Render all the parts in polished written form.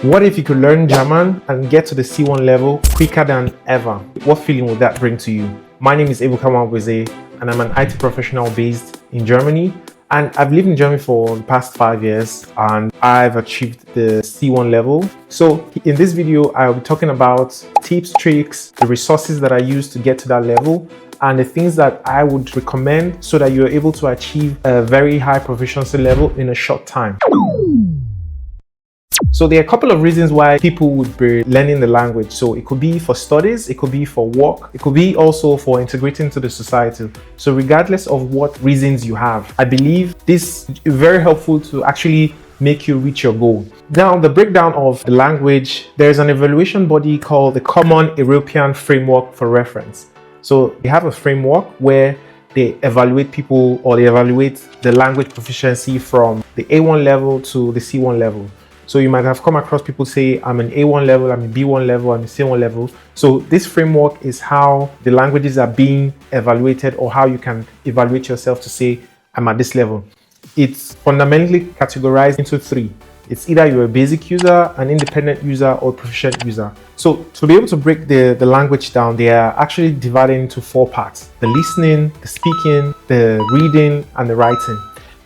What if you could learn German and get to the C1 level quicker than ever? What feeling would that bring to you? My name is Ebuka Mabweze, and I'm an IT professional based in Germany. And I've lived in Germany for the past 5 years, and I've achieved the C1 level. So in this video, I'll be talking about tips, tricks, the resources that I use to get to that level, and the things that I would recommend so that you're able to achieve a very high proficiency level in a short time. So there are a couple of reasons why people would be learning the language. So it could be for studies, it could be for work, it could be also for integrating to the society. So regardless of what reasons you have, I believe this is very helpful to actually make you reach your goal. Now, the breakdown of the language, there's an evaluation body called the Common European Framework for Reference. So they have a framework where they evaluate people, or they evaluate the language proficiency from the A1 level to the C1 level. So you might have come across people say, I'm an A1 level, I'm a B1 level, I'm a C1 level. So this framework is how the languages are being evaluated, or how you can evaluate yourself to say, I'm at this level. It's fundamentally categorized into three. It's either you're a basic user, an independent user, or proficient user. So to be able to break the language down, they are actually divided into 4 parts: the listening, the speaking, the reading, and the writing.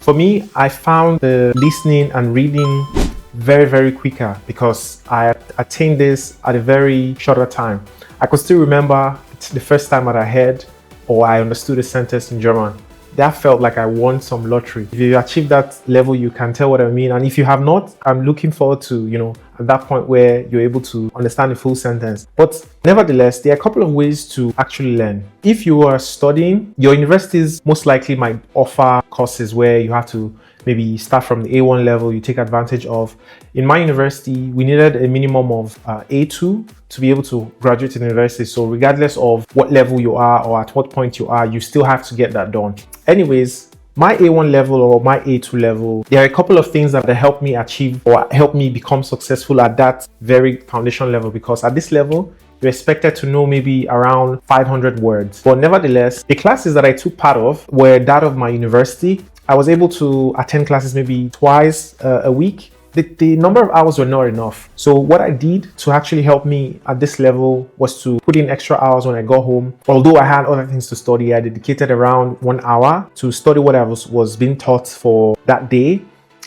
For me, I found the listening and reading very quicker because I attained this at a very shorter time. I could still remember the first time that I heard or I understood a sentence in German. That felt like I won some lottery. If you achieve that level, you can tell what I mean. And if you have not, I'm looking forward to, at that point where you're able to understand the full sentence. But nevertheless, there are a couple of ways to actually learn. If you are studying, your universities most likely might offer courses where you have to maybe start from the A1 level, you take advantage of. In my university, we needed a minimum of A2 to be able to graduate in university. So regardless of what level you are or at what point you are, you still have to get that done. Anyways, my A1 level or my A2 level, there are a couple of things that helped me achieve or helped me become successful at that very foundation level, because at this level, you're expected to know maybe around 500 words. But nevertheless, the classes that I took part of were that of my university. I was able to attend classes maybe twice a week. The number of hours were not enough. So what I did to actually help me at this level was to put in extra hours when I got home. Although I had other things to study, I dedicated around 1 hour to study what I was being taught for that day.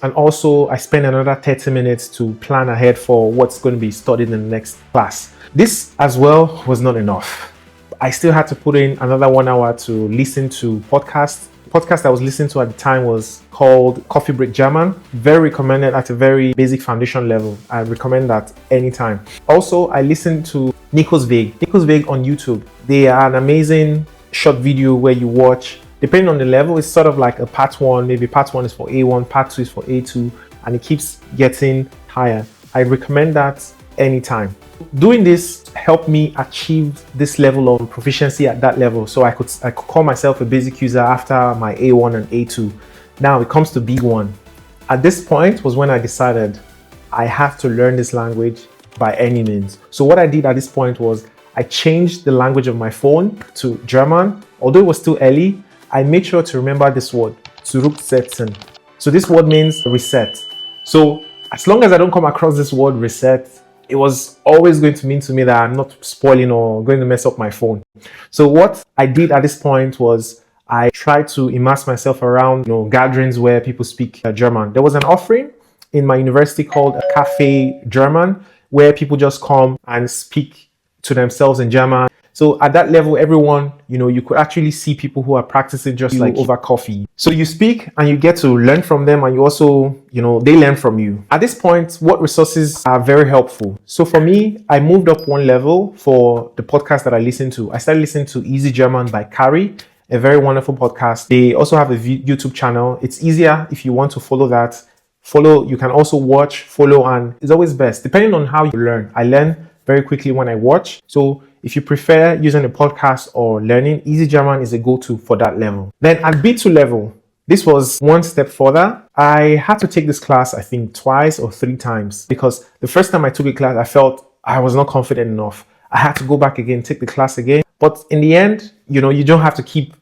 And also I spent another 30 minutes to plan ahead for what's going to be studied in the next class. This as well was not enough. I still had to put in another 1 hour to listen to podcasts. The podcast I was listening to at the time was called Coffee Break German. Very recommended at a very basic foundation level. I recommend that anytime. Also, I listened to Nicho's Weg on YouTube. They are an amazing short video where you watch, depending on the level, it's sort of like a part 1. Maybe part 1 is for A1, part 2 is for A2, and it keeps getting higher. I recommend that anytime. Doing this helped me achieve this level of proficiency at that level. So I could call myself a basic user after my A1 and A2. Now it comes to B1. At this point was when I decided I have to learn this language by any means. So what I did at this point was I changed the language of my phone to German. Although it was still early, I made sure to remember this word, zurücksetzen. So this word means reset. So as long as I don't come across this word reset, it was always going to mean to me that I'm not spoiling or going to mess up my phone. So what I did at this point was I tried to immerse myself around gatherings where people speak German. There was an offering in my university called a Cafe German, where people just come and speak to themselves in German. So at that level, everyone, you could actually see people who are practicing just like over coffee. So you speak and you get to learn from them, and you also, they learn from you. At this point, what resources are very helpful? So for me, I moved up 1 level for the podcast that I listened to. I started listening to Easy German by Kari, a very wonderful podcast. They also have a YouTube channel. It's easier if you want to follow that. You can also watch, follow, and it's always best, depending on how you learn. I learn very quickly when I watch. So if you prefer using a podcast or learning, Easy German is a go-to for that level. Then at B2 level, this was 1 step further. I had to take this class, I think, twice or 3 times, because the first time I took a class, I felt I was not confident enough. I had to go back again, take the class again. But in the end, you don't have to keep,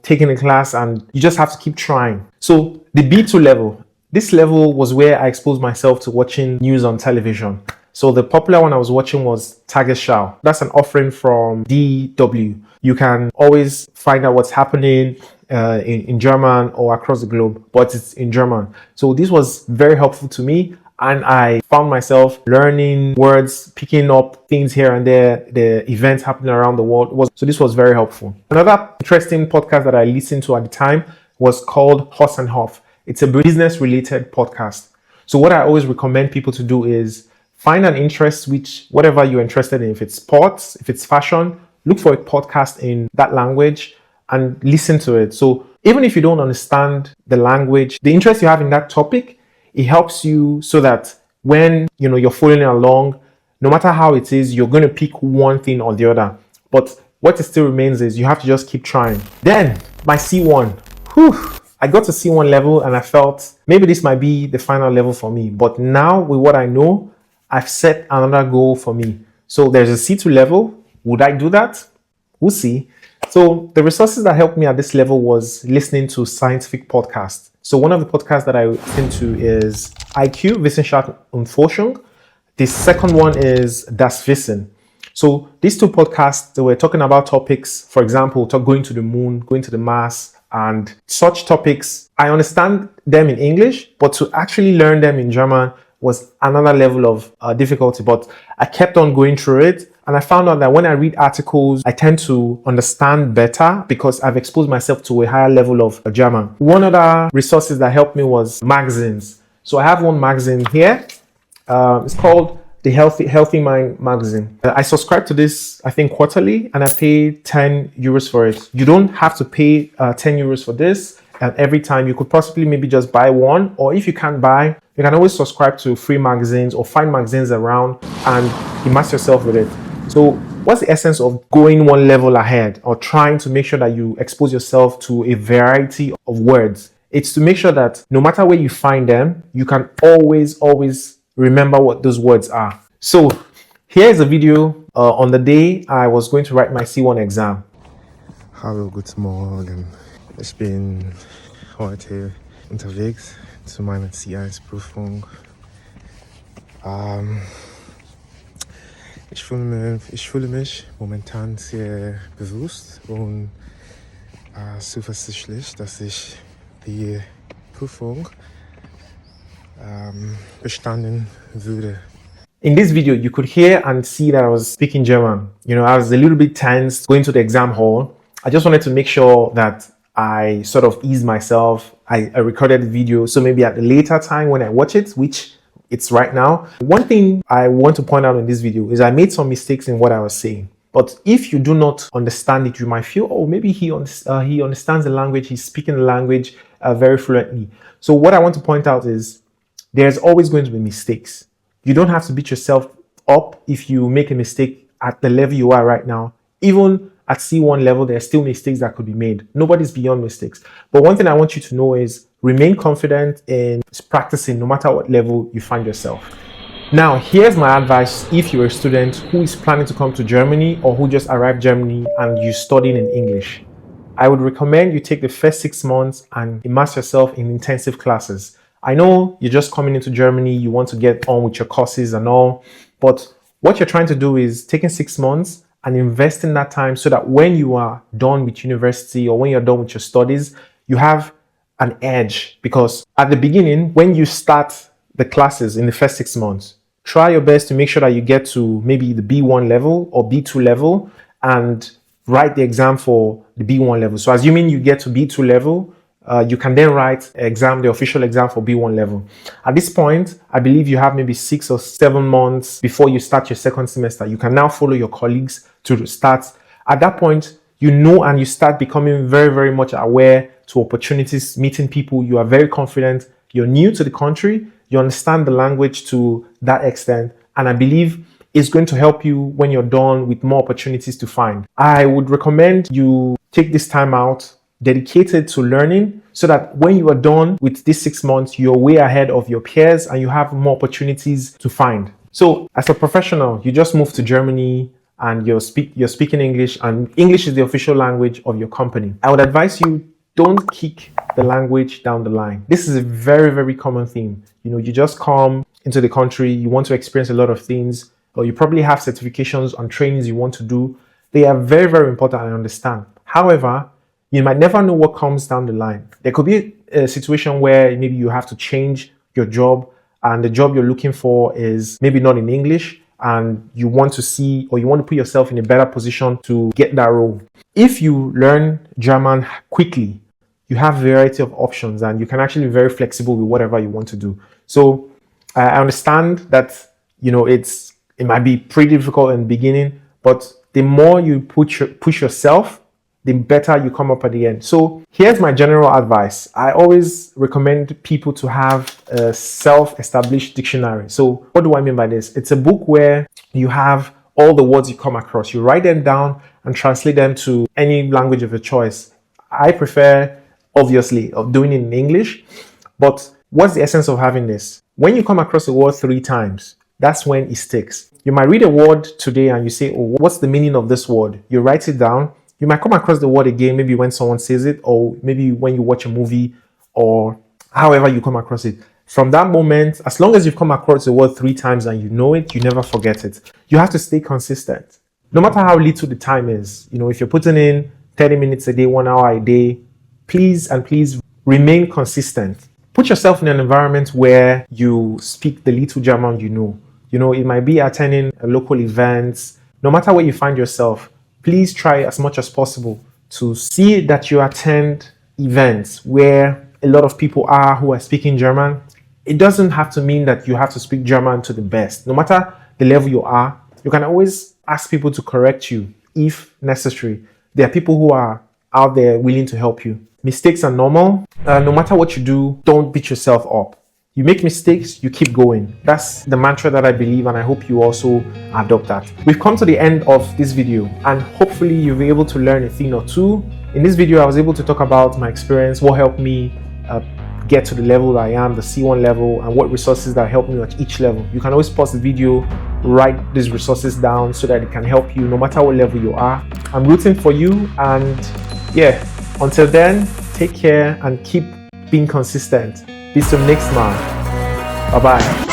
taking the class, and you just have to keep trying. So the B2 level, This level was where I exposed myself to watching news on television. So the popular one I was watching was Tagesschau. That's an offering from DW. You can always find out what's happening in German or across the globe, but it's in German. So this was very helpful to me, and I found myself learning words, picking up things here and there, the events happening around the world. So this was very helpful. Another interesting podcast that I listened to at the time was called Horse and Hoff. It's a business-related podcast. So what I always recommend people to do is find an interest, whatever you're interested in. If it's sports, if it's fashion, look for a podcast in that language and listen to it. So even if you don't understand the language, the interest you have in that topic, it helps you so that when you're following along, no matter how it is, you're going to pick one thing or the other. But what it still remains is you have to just keep trying. Then my C1. I got to C1 level and I felt maybe this might be the final level for me. But now with what I know, I've set another goal for me. So there's a C2 level. Would I do that? We'll see. So the resources that helped me at this level was listening to scientific podcasts. So one of the podcasts that I listen to is IQ, Wissenschaft und Forschung. The second one is Das Wissen. So these two podcasts, they were talking about topics, for example, going to the moon, going to the Mars, and such topics. I understand them in English, but to actually learn them in German was another level of difficulty. But I kept on going through it, and I found out that when I read articles, I tend to understand better because I've exposed myself to a higher level of German. One other resources that helped me was magazines. So I have one magazine here. It's called the Healthy Mind magazine. I subscribe to this, I think, quarterly, and I pay 10 euros for it. You don't have to pay 10 euros for this. And every time you could possibly maybe just buy one, or if you can't buy, you can always subscribe to free magazines or find magazines around and immerse yourself with it. So what's the essence of going one level ahead or trying to make sure that you expose yourself to a variety of words? It's to make sure that no matter where you find them, you can always remember what those words are. So here's a video on the day I was going to write my C1 exam. Hallo, guten Morgen. Ich bin heute unterwegs zu meiner C1-Prüfung. Ich fühle mich momentan sehr bewusst und zuversichtlich, dass ich die Prüfung bestanden würde. In this video, you could hear and see that I was speaking German. I was a little bit tense going to the exam hall. I just wanted to make sure that I sort of eased myself. I recorded the video, so maybe at a later time when I watch it, which it's right now. One thing I want to point out in this video is I made some mistakes in what I was saying. But if you do not understand it, you might feel, oh, maybe he understands the language, he's speaking the language very fluently. So what I want to point out is there's always going to be mistakes. You don't have to beat yourself up if you make a mistake at the level you are right now. Even at C1 level, there are still mistakes that could be made. Nobody's beyond mistakes. But one thing I want you to know is remain confident in practicing no matter what level you find yourself. Now, here's my advice if you're a student who is planning to come to Germany or who just arrived Germany and you're studying in English. I would recommend you take the first 6 months and immerse yourself in intensive classes. I know you're just coming into Germany, you want to get on with your courses and all, but what you're trying to do is taking 6 months and investing that time so that when you are done with university or when you're done with your studies, you have an edge. Because at the beginning, when you start the classes in the first 6 months, try your best to make sure that you get to maybe the B1 level or B2 level and write the exam for the B1 level. So assuming you get to B2 level, you can then write the official exam for B1 level. At this point, I believe you have maybe 6 or 7 months before you start your second semester. You can now follow your colleagues to start. At that point, and you start becoming very, very much aware to opportunities, meeting people. You are very confident. You're new to the country. You understand the language to that extent. And I believe it's going to help you when you're done with more opportunities to find. I would recommend you take this time out dedicated to learning so that when you are done with these 6 months, you're way ahead of your peers and you have more opportunities to find. So as a professional, you just moved to Germany and you're speaking English, and English is the official language of your company. I would advise you don't kick the language down the line. This is a very, very common theme. You just come into the country, you want to experience a lot of things, or you probably have certifications on trainings you want to do. They are very, very important, I understand. However, you might never know what comes down the line. There could be a situation where maybe you have to change your job, and the job you're looking for is maybe not in English, and you want to see, or you want to put yourself in a better position to get that role. If you learn German quickly, you have a variety of options, and you can actually be very flexible with whatever you want to do. So I understand that, it might be pretty difficult in the beginning, but the more you push yourself, the better you come up at the end. So here's my general advice. I always recommend people to have a self-established dictionary. So what do I mean by this? It's a book where you have all the words you come across. You write them down and translate them to any language of your choice. I prefer, obviously, of doing it in English, but what's the essence of having this? When you come across a word 3 times, that's when it sticks. You might read a word today and you say, oh, what's the meaning of this word? You write it down. You might come across the word again, maybe when someone says it, or maybe when you watch a movie, or however you come across it. From that moment, as long as you've come across the word 3 times and you know it, you never forget it. You have to stay consistent. No matter how little the time is, if you're putting in 30 minutes a day, 1 hour a day, please remain consistent. Put yourself in an environment where you speak the little German you know. It might be attending a local events. No matter where you find yourself, please try as much as possible to see that you attend events where a lot of people are who are speaking German. It doesn't have to mean that you have to speak German to the best. No matter the level you are, you can always ask people to correct you if necessary. There are people who are out there willing to help you. Mistakes are normal. No matter what you do, don't beat yourself up. You make mistakes, you keep going. That's the mantra that I believe, and I hope you also adopt that. We've come to the end of this video, and hopefully you'll be able to learn a thing or two. In this video, I was able to talk about my experience, what helped me get to the level I am, the C1 level, and what resources that helped me at each level. You can always pause the video, write these resources down so that it can help you no matter what level you are. I'm rooting for you, and yeah, until then, take care and keep being consistent. Bis zum nächsten Mal. Bye bye.